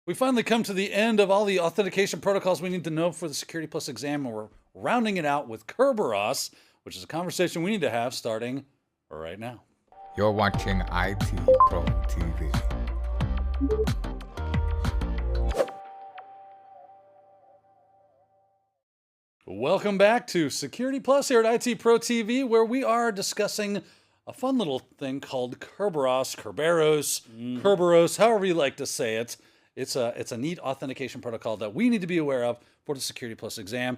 We finally come to the end of all the authentication protocols we need to know for the Security Plus exam, and we're rounding it out with Kerberos, which is a conversation we need to have starting right now. You're watching IT Pro TV. Welcome back to Security Plus here at IT Pro TV, where we are discussing a fun little thing called Kerberos, Kerberos, however you like to say it. It's a neat authentication protocol that we need to be aware of for the Security Plus exam.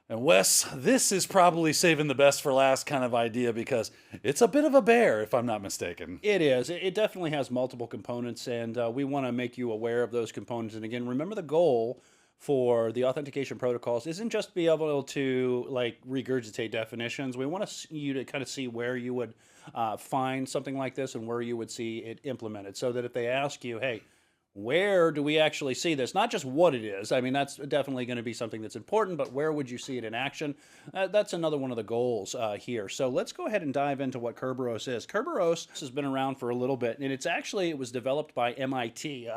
And Wes, this is probably saving the best for last kind of idea because it's a bit of a bear, if I'm not mistaken. It is. It definitely has multiple components, and we want to make you aware of those components. And again, remember the goal for the authentication protocols isn't just be able to like regurgitate definitions. We want you to kind of see where you would find something like this and where you would see it implemented, so that if they ask you, hey, where do we actually see this? Not just what it is. I mean, that's definitely going to be something that's important, but where would you see it in action? That's another one of the goals here. So let's go ahead and dive into what Kerberos is. Kerberos has been around for a little bit, and it was developed by MIT.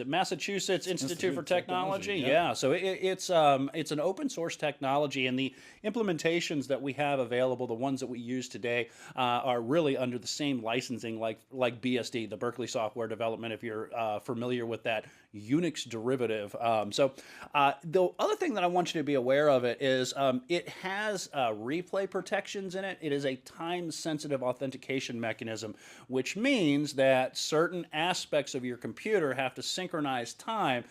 Massachusetts Institute for Technology? Yeah. So it's an open source technology, and the implementations that we have available, the ones that we use today, are really under the same licensing like BSD, the Berkeley Software Development, if you're familiar with that Unix derivative. The other thing that I want you to be aware of it is it has replay protections in it. It is a time-sensitive authentication mechanism, which means that certain aspects of your computer have to synchronize time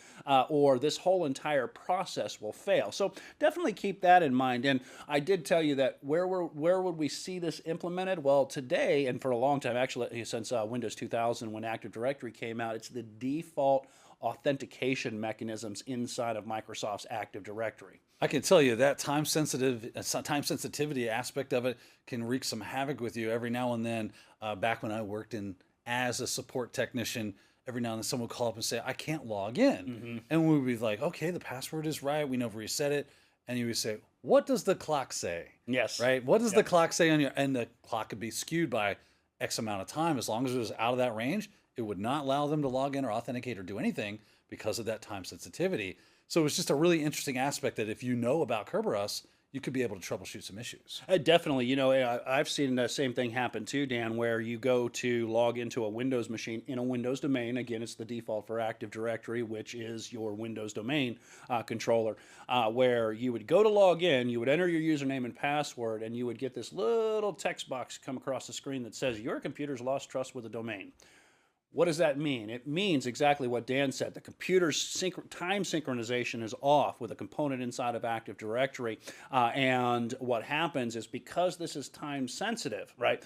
or this whole entire process will fail. So definitely keep that in mind. And I did tell you that where would we see this implemented? Well, today, and for a long time, actually since Windows 2000 when Active Directory came out, it's the default authentication mechanisms inside of Microsoft's Active Directory. I can tell you that time sensitivity aspect of it can wreak some havoc with you every now and then. Back when I worked as a support technician, every now and then someone would call up and say, I can't log in. And we'd be like, okay, the password is right. We know where you set it. And you would say, what does the clock say? Yes. Right? What does the clock say on your, and the clock could be skewed by X amount of time. As long as it was out of that range, it would not allow them to log in or authenticate or do anything because of that time sensitivity. So it was just a really interesting aspect that if you know about Kerberos, you could be able to troubleshoot some issues. Definitely. I've seen the same thing happen too, Dan, where you go to log into a Windows machine in a Windows domain. Again, it's the default for Active Directory, which is your Windows domain controller, where you would go to log in, you would enter your username and password, and you would get this little text box come across the screen that says, your computer's lost trust with the domain. What does that mean? It means exactly what Dan said. The computer's time synchronization is off with a component inside of Active Directory. And what happens is, because this is time sensitive, right?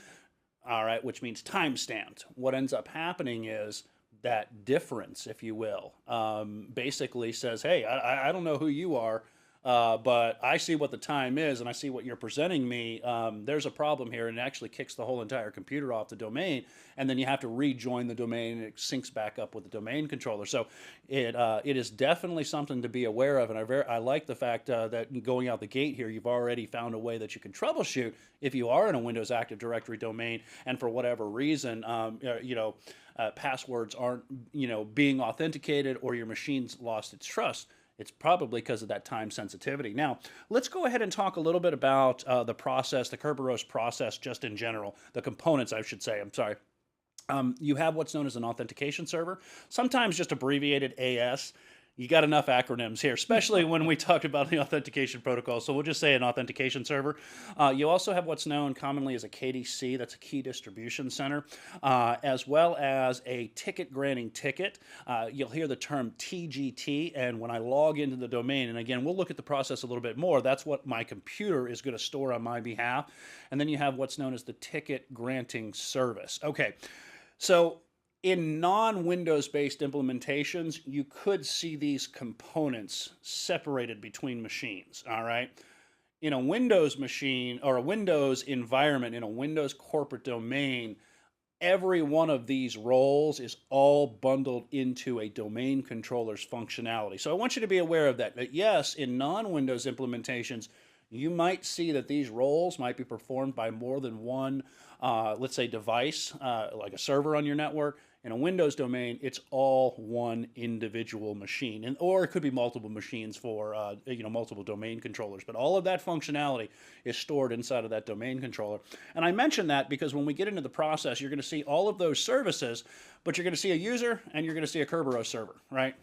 All right, which means time stamped. What ends up happening is that difference, if you will, basically says, hey, I don't know who you are, but I see what the time is and I see what you're presenting me. There's a problem here, and it actually kicks the whole entire computer off the domain, and then you have to rejoin the domain and it syncs back up with the domain controller. So it is definitely something to be aware of, and I like the fact that going out the gate here, you've already found a way that you can troubleshoot if you are in a Windows Active Directory domain and for whatever reason, passwords aren't being authenticated or your machine's lost its trust. It's probably because of that time sensitivity. Now, let's go ahead and talk a little bit about the process, the Kerberos process, just in general, the components, I should say. I'm sorry. You have what's known as an authentication server, sometimes just abbreviated AS. You got enough acronyms here, especially when we talked about the authentication protocol. So we'll just say an authentication server. You also have what's known commonly as a KDC, that's a key distribution center, as well as a ticket granting ticket. You'll hear the term TGT, and when I log into the domain, and again, we'll look at the process a little bit more, that's what my computer is going to store on my behalf. And then you have what's known as the ticket granting service. Okay, so in non-Windows based implementations, you could see these components separated between machines, all right? In a Windows machine or a Windows environment, in a Windows corporate domain, every one of these roles is all bundled into a domain controller's functionality. So I want you to be aware of that. That yes, in non-Windows implementations, you might see that these roles might be performed by more than one, let's say, device, like a server on your network. In a Windows domain, it's all one individual machine, and or it could be multiple machines for multiple domain controllers. But all of that functionality is stored inside of that domain controller. And I mention that because when we get into the process, you're going to see all of those services, but you're going to see a user and you're going to see a Kerberos server, right?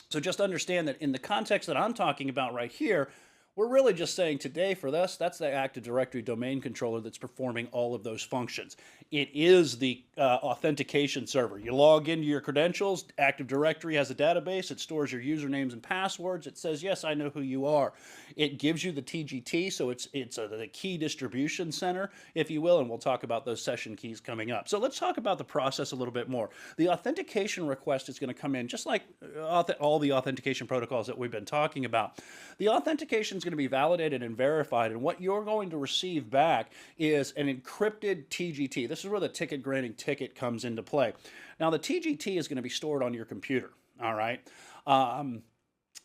So just understand that in the context that I'm talking about right here, we're really just saying today for this, that's the Active Directory domain controller that's performing all of those functions. It is the authentication server. You log into your credentials, Active Directory has a database, it stores your usernames and passwords, it says, yes, I know who you are. It gives you the TGT, so it's the key distribution center, if you will, and we'll talk about those session keys coming up. So let's talk about the process a little bit more. The authentication request is going to come in just like all the authentication protocols that we've been talking about. The authentication is going to be validated and verified, and what you're going to receive back is an encrypted TGT. This is where the ticket granting ticket comes into play. Now, the TGT is going to be stored on your computer, all right? And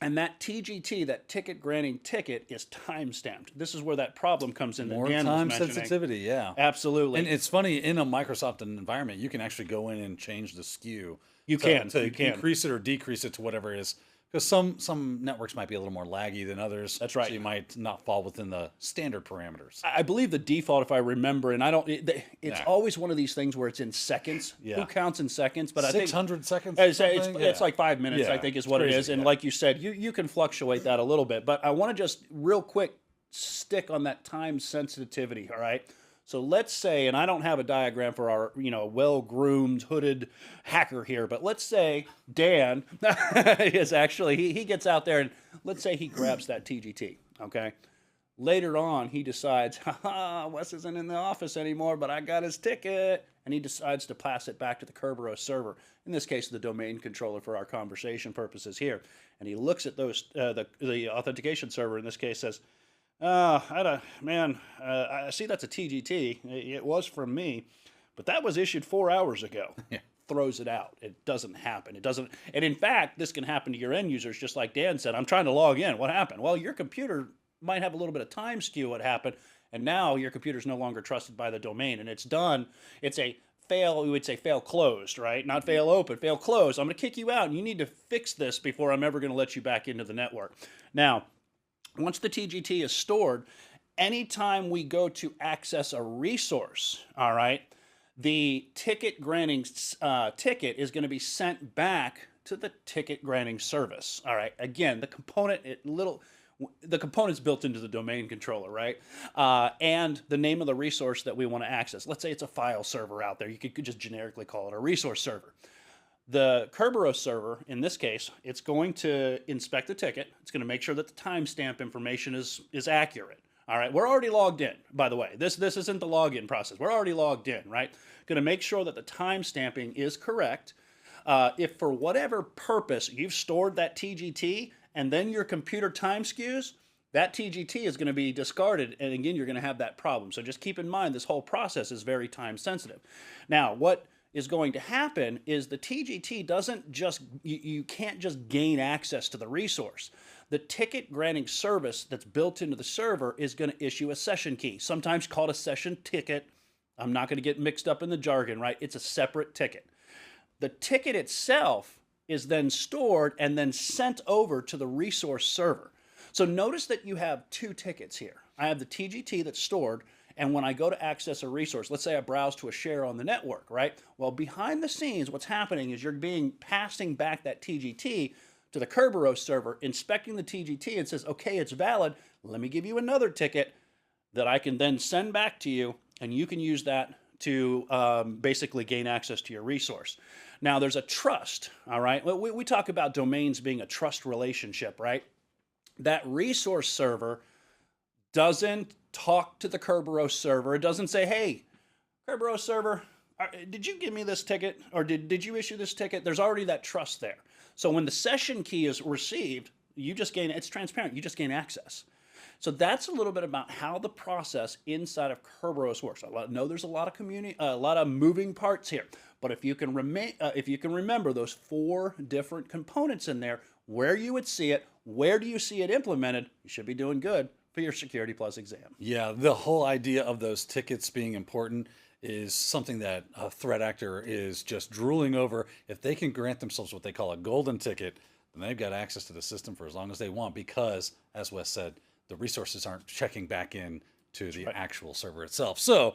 that TGT, that ticket granting ticket, is time-stamped. This is where that problem comes in. More Dan was time mentioning. sensitivity, yeah. Absolutely. And it's funny, in a Microsoft environment, you can actually go in and change the SKU. You can increase it or decrease it to whatever it is. Because some networks might be a little more laggy than others. That's right. So you might not fall within the standard parameters. I believe the default, if I remember, and I don't, it's always one of these things where it's in seconds. Yeah. Who counts in seconds? But 600 seconds? It's like 5 minutes, Yeah. I think is It's what crazy, it is. And yeah. like you said, you can fluctuate that a little bit. But I want to just real quick stick on that time sensitivity, all right? So let's say, and I don't have a diagram for our, well-groomed, hooded hacker here, but let's say Dan is actually, he gets out there and let's say he grabs that TGT, okay? Later on, he decides, Wes isn't in the office anymore, but I got his ticket. And he decides to pass it back to the Kerberos server, in this case, the domain controller for our conversation purposes here. And he looks at those, the authentication server, in this case, says, I see that's a TGT. It was from me, but that was issued 4 hours ago. Yeah. Throws it out. It doesn't happen. It doesn't. And in fact, this can happen to your end users, just like Dan said. I'm trying to log in. What happened? Well, your computer might have a little bit of time skew what happened, and now your computer's no longer trusted by the domain, and it's done. It's a fail, we would say fail closed, right? Not fail open, fail closed. I'm going to kick you out, and you need to fix this before I'm ever going to let you back into the network. Now, once the TGT is stored, anytime we go to access a resource, all right, the ticket granting ticket is going to be sent back to the ticket granting service. All right, again, the component's built into the domain controller, right? And the name of the resource that we want to access. Let's say it's a file server out there. You could just generically call it a resource server. The Kerberos server, in this case, it's going to inspect the ticket. It's going to make sure that the timestamp information is accurate. All right, we're already logged in, by the way. This isn't the login process. We're already logged in, right? Going to make sure that the timestamping is correct. If for whatever purpose you've stored that TGT and then your computer time skews, that TGT is going to be discarded, and again, you're going to have that problem. So just keep in mind this whole process is very time sensitive. Now, what is going to happen is the TGT doesn't just, you can't just gain access to the resource. The ticket granting service that's built into the server is going to issue a session key, sometimes called a session ticket. I'm not going to get mixed up in the jargon, right? It's a separate ticket. The ticket itself is then stored and then sent over to the resource server. So notice that you have two tickets here. I have the TGT that's stored, and when I go to access a resource, let's say I browse to a share on the network, right? Well, behind the scenes, what's happening is you're passing back that TGT to the Kerberos server, inspecting the TGT, and says, okay, it's valid. Let me give you another ticket that I can then send back to you, and you can use that to basically gain access to your resource. Now, there's a trust, all right? We talk about domains being a trust relationship, right? That resource server doesn't talk to the Kerberos server. It doesn't say, hey, Kerberos server, did you give me this ticket? Or did you issue this ticket? There's already that trust there. So when the session key is received, it's transparent. You just gain access. So that's a little bit about how the process inside of Kerberos works. I know there's a lot of moving parts here, but if you can remember those four different components in there, where you would see it, where do you see it implemented, you should be doing good for your Security Plus exam. Yeah, the whole idea of those tickets being important is something that a threat actor is just drooling over. If they can grant themselves what they call a golden ticket, then they've got access to the system for as long as they want because, as Wes said, the resources aren't checking back in to the actual server itself. So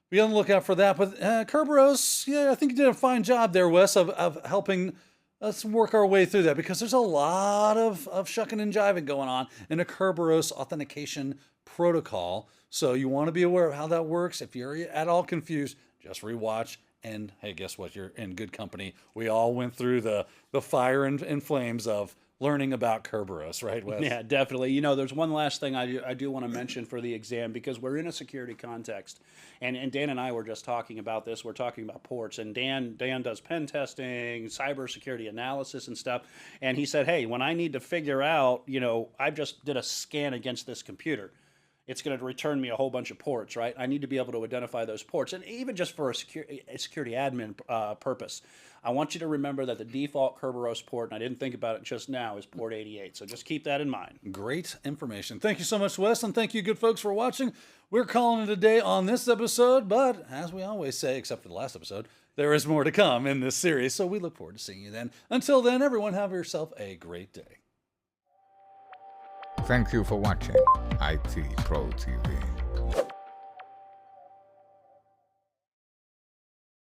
be on the lookout for that. But Kerberos, yeah, I think you did a fine job there, Wes, of helping us work our way through that because there's a lot of shucking and jiving going on in a Kerberos authentication protocol. So you want to be aware of how that works. If you're at all confused, just rewatch. And hey, guess what? You're in good company. We all went through the fire and flames of learning about Kerberos, right, Wes? Yeah, definitely. You know, there's one last thing I do want to mention for the exam because we're in a security context. And Dan and I were just talking about this. We're talking about ports. And Dan does pen testing, cybersecurity analysis and stuff. And he said, hey, when I need to figure out, you know, I just did a scan against this computer. It's going to return me a whole bunch of ports, right? I need to be able to identify those ports. And even just for a security admin purpose, I want you to remember that the default Kerberos port, and I didn't think about it just now, is port 88. So just keep that in mind. Great information. Thank you so much, Wes, and thank you, good folks, for watching. We're calling it a day on this episode, but as we always say, except for the last episode, there is more to come in this series, so we look forward to seeing you then. Until then, everyone, have yourself a great day. Thank you for watching IT Pro TV.